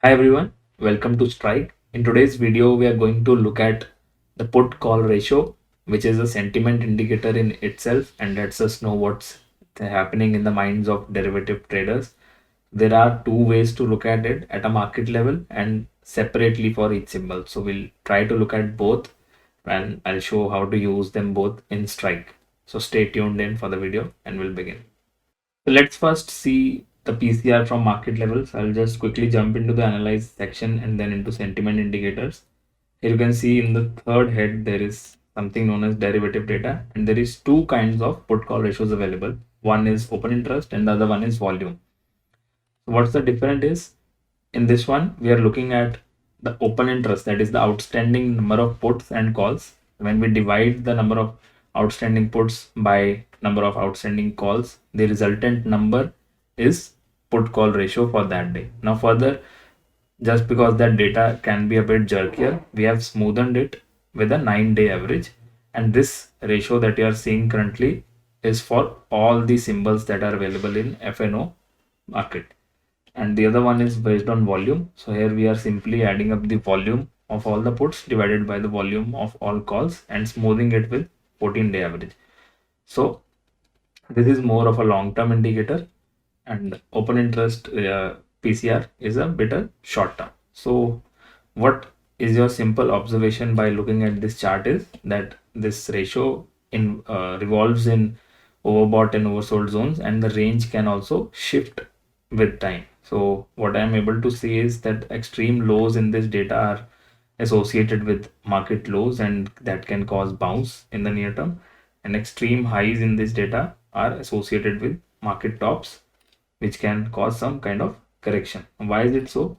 Hi everyone, welcome to Strike. In today's video, we are going to look at the put call ratio, which is a sentiment indicator in itself and lets us know what's happening in the minds of derivative traders. There are two ways to look at it at a market level and separately for each symbol. So we'll try to look at both and I'll show how to use them both in Strike. So stay tuned in for the video and we'll begin. So let's first see the PCR from market levels. I'll just quickly jump into the analyze section and then into sentiment indicators. Here you can see in the third head, there is something known as derivative data, and there is two kinds of put call ratios available. One is open interest and the other one is volume. So what's the difference is in this one, we are looking at the open interest, that is the outstanding number of puts and calls. When we divide the number of outstanding puts by number of outstanding calls, the resultant number is put call ratio for that day. Now further, just because that data can be a bit jerkier, we have smoothened it with a 9-day average, and this ratio that you are seeing currently is for all the symbols that are available in FNO market, and the other one is based on volume. So here we are simply adding up the volume of all the puts divided by the volume of all calls and smoothing it with 14-day average. So this is more of a long-term indicator, and open interest PCR is a bit short term. So what is your simple observation by looking at this chart is that this ratio in revolves in overbought and oversold zones, and the range can also shift with time. So what I am able to see is that extreme lows in this data are associated with market lows, and that can cause bounce in the near term, and extreme highs in this data are associated with market tops, which can cause some kind of correction. Why is it so?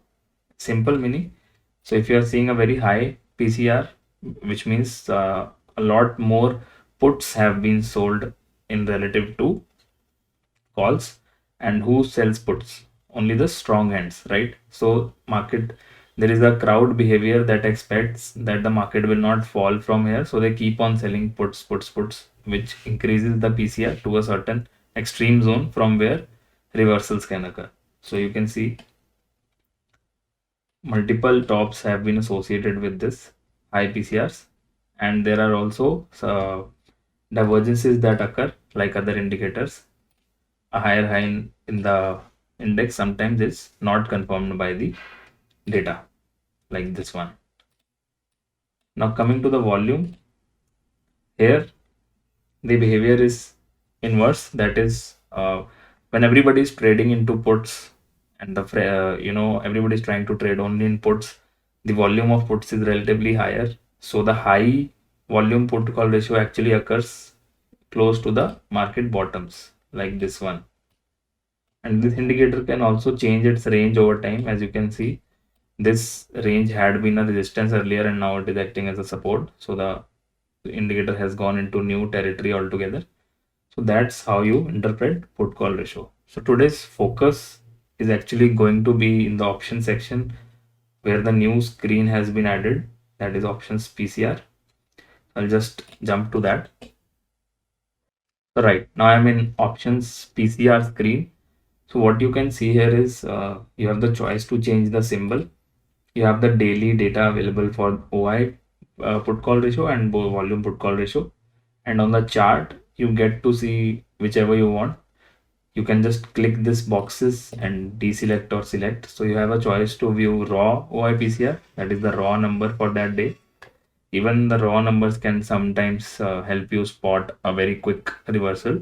Simple meaning. So if you are seeing a very high PCR, which means a lot more puts have been sold in relative to calls. And who sells puts? Only the strong hands, right? So market, there is a crowd behavior that expects that the market will not fall from here, so they keep on selling puts, which increases the PCR to a certain extreme zone from where reversals can occur. So you can see multiple tops have been associated with this high PCRs, and there are also divergences that occur like other indicators. A higher high in the index sometimes is not confirmed by the data, like this one. Now coming to the volume, here the behavior is inverse. That is, when everybody is trading into puts and the everybody is trying to trade only in puts, the volume of puts is relatively higher. So the high volume put call ratio actually occurs close to the market bottoms, like this one. And this indicator can also change its range over time. As you can see, this range had been a resistance earlier and now it is acting as a support. So the indicator has gone into new territory altogether. So that's how you interpret put call ratio. So today's focus is actually going to be in the option section, where the new screen has been added, that is options PCR. I'll just jump to that. So right now I'm in options PCR screen. So what you can see here is you have the choice to change the symbol. You have the daily data available for OI put call ratio and volume put call ratio, and on the chart you get to see whichever you want. You can just click this boxes and deselect or select. So you have a choice to view raw OI PCR, that is the raw number for that day. Even the raw numbers can sometimes help you spot a very quick reversal.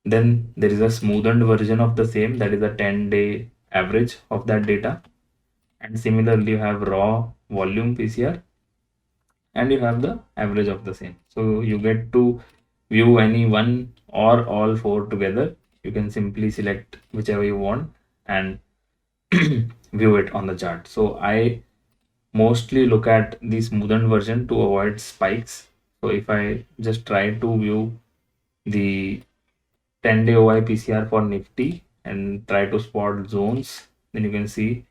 Then there is a smoothened version of the same, that is a 10-day average of that data. And similarly, you have raw volume PCR and you have the average of the same. So you get to view any one or all four together. You can simply select whichever you want and view it on the chart. So I mostly look at the smoothened version to avoid spikes. So if I just try to view the 10-day OI PCR for Nifty and try to spot zones, then you can see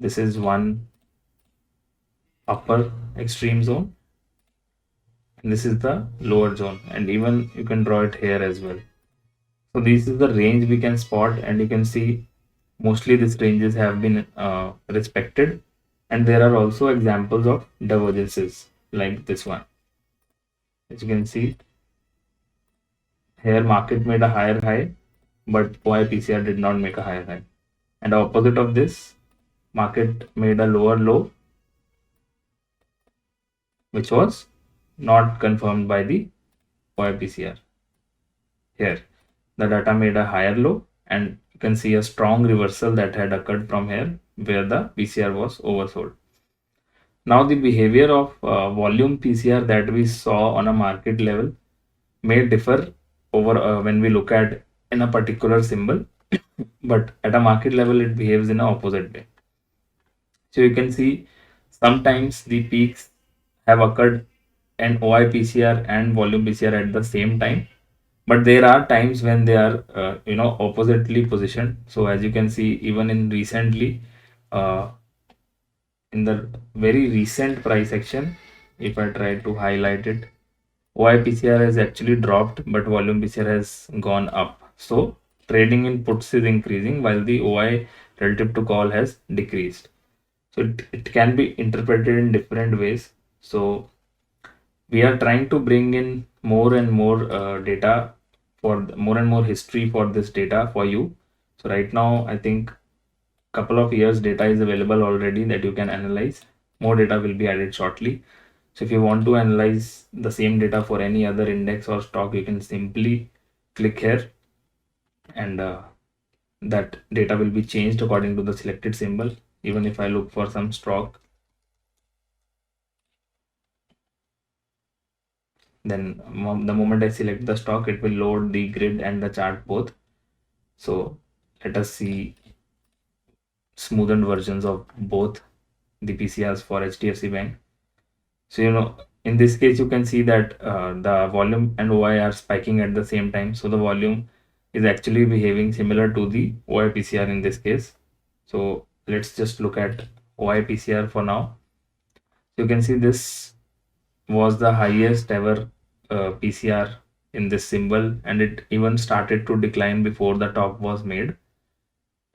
this is one upper extreme zone and this is the lower zone, and even you can draw it here as well. So this is the range we can spot, and you can see Mostly these ranges have been respected, and there are also examples of divergences like this one. As you can see, here market made a higher high, but OIPCR did not make a higher high. And the opposite of this, market made a lower low, which was not confirmed by the OIPCR. Here, the data made a higher low, and you can see a strong reversal that had occurred from here where the PCR was oversold. Now, the behavior of volume PCR that we saw on a market level may differ over when we look at in a particular symbol, but at a market level, it behaves in an opposite way. So you can see sometimes the peaks have occurred in OIPCR and volume PCR at the same time, but there are times when they are oppositely positioned. So as you can see, even in recently, uh, in the very recent price action, if I try to highlight it, OIPCR has actually dropped, but volume PCR has gone up. So trading in puts is increasing while the OI relative to call has decreased. So it can be interpreted in different ways. So we are trying to bring in more and more data for more and more history for this data for you. So right now, I think couple of years data is available already that you can analyze. More data will be added shortly. So if you want to analyze the same data for any other index or stock, you can simply click here, and that data will be changed according to the selected symbol. Even if I look for some stock, then the moment I select the stock, it will load the grid and the chart both. So let us see smoothened versions of both the PCRs for HDFC Bank. So in this case, you can see that the volume and OI are spiking at the same time. So the volume is actually behaving similar to the OI PCR in this case. So let's just look at OI PCR for now. You can see this was the highest ever PCR in this symbol, and it even started to decline before the top was made,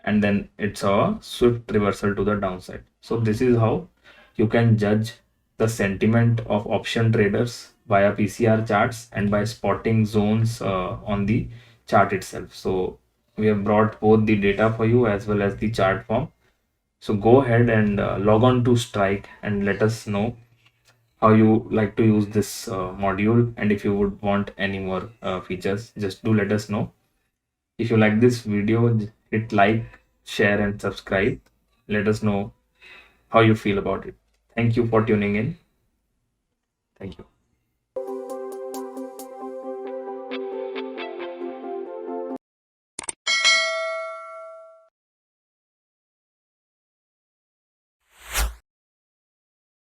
and then it saw a swift reversal to the downside. So this is how you can judge the sentiment of option traders via PCR charts and by spotting zones on the chart itself. So we have brought both the data for you as well as the chart form. So go ahead and log on to Strike and let us know how you like to use this module, and if you would want any more features, just do let us know. If you like this video, hit like, share, and subscribe. Let us know how you feel about it. Thank you for tuning in. Thank you.